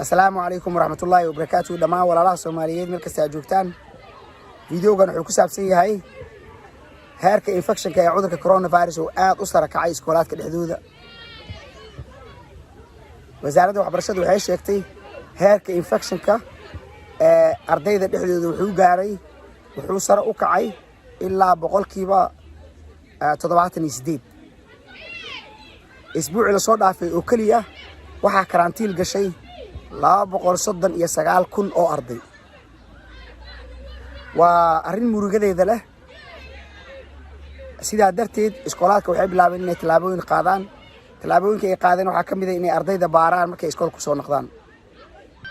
السلام عليكم ورحمة الله وبركاته. دماء ولا الله سوماليين مركز تاجوكتان فيديو كان حكو سابسي هاي هيرك انفكشن كي عذرك كورونا فيروس وآد أسرة كعاي سكولات كالحدودة. وزارة وحبرشاد وحي شيكتي هيرك انفكشن كا أرديد الحدودة وحو قاري وحو سرقو كعاي إلا بقول كيبا تضبعاتني سديد أسبوع لصودا في أوكليا وحا كرانتيل قشي لا بقول صدن يسقال كن أو أرضي وأرين مروجة ذا له سيدا درتيد إسكولات وحب لابين إن تلابون قادان تلابون كي قادين وحكم إذا إني أرضي ذا باران ما كي إسكول كسون نقدان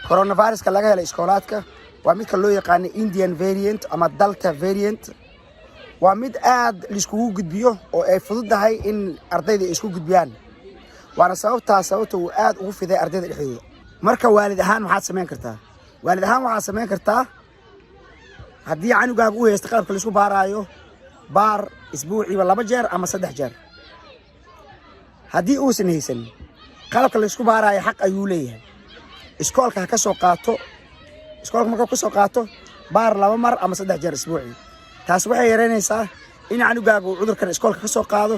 كورونا فيروس كلاجها الإسكولات كا وميت كلو يقاني إنديان فاريانت أما دلتا فاريانت وميت آد لسكو جد بيو أو فضد هاي إن أرضي ذا إسكو جد بيان وأنا سوته آد وفي ذا أرضي ذا الحدود marka waalid ahaan waxaad sameyn kartaa hadii canugaag uu haysto qalabka la isku baaraayo baar isbuuciiba 2 jeer ama 3 jeer hadii uu san haysan qalabka la isku baaraayo xaq ayuu leeyahay iskoolka ka soo qaato iskoolka marka ku soo qaato baar 2 mar ama 3 jeer isbuuci taas waxay yareynaysaa in canugaag uu cudurkan iskoolka ka soo qaado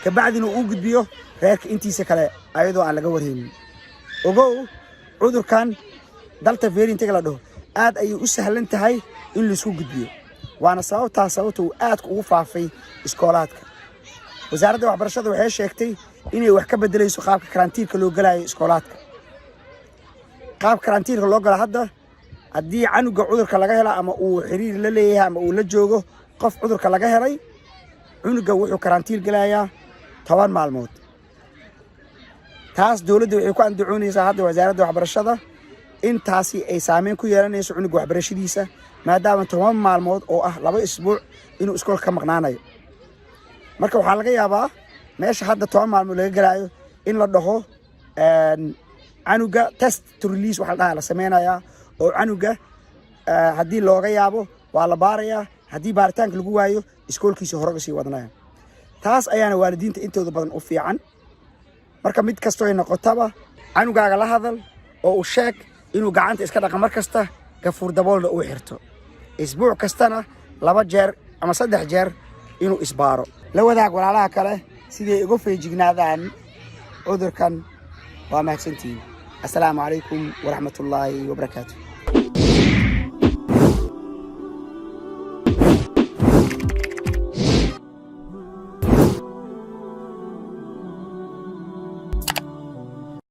ka bacdina uu gudbiyo reerka intiisa kale ayadoo aan laga warheynin ogow عذر كان دلتا فيرين تقلده آد أي أسهل هاي إن اللي سوق بيو وأنا صوته آد كوفا في إسكولاتك وزارة وحبرشاد وحي شيكتي إني وحكا بدلي سقاب كرانتين كلو قلاي إسكولاتك قاب كرانتين كلو قلا هذا أدي عنو عذر كلاجها أما أو حرير لليها أما أو لجوجو قف عذر كلاجها ري عنو جوحو كرانتين قلايا طوال مع الموت taas dawladdu waxay ku andacoonaysaa hadda wasaaradda waxbarashada in taasi ay saameyn ku yeelanayso cunug waxbarashadiisa maadaama 10 maalmood oo ah 2 isbuuc inuu iskoolka ka maqnaanayo marka waxa laga yaabaa meesha hadda 10 maalmood laga galaayo in la dhaho canuga test to release waxa la sameeynaya oo canuga hadii looga yaabo waa la baarayaa hadii baaritaanka lagu waayo iskoolkiisa hore sii wadnaa taas ayaana waalidiinta intooda badan u fiican marka mid kasto ay noqotaba canugaaga la hadal oo u sheeg inuu gacanta iska dhaqan mar kasta gafuur daboolna uu xirto isbuuc kastana 2 jeer ama 3 jeer inuu isbaaro la wadaag walaalaha kale sidii ugu feejignaadaan cudurkan waa mahadsantiin assalaamu calaykum waraxmatullaahi wabarakaatuh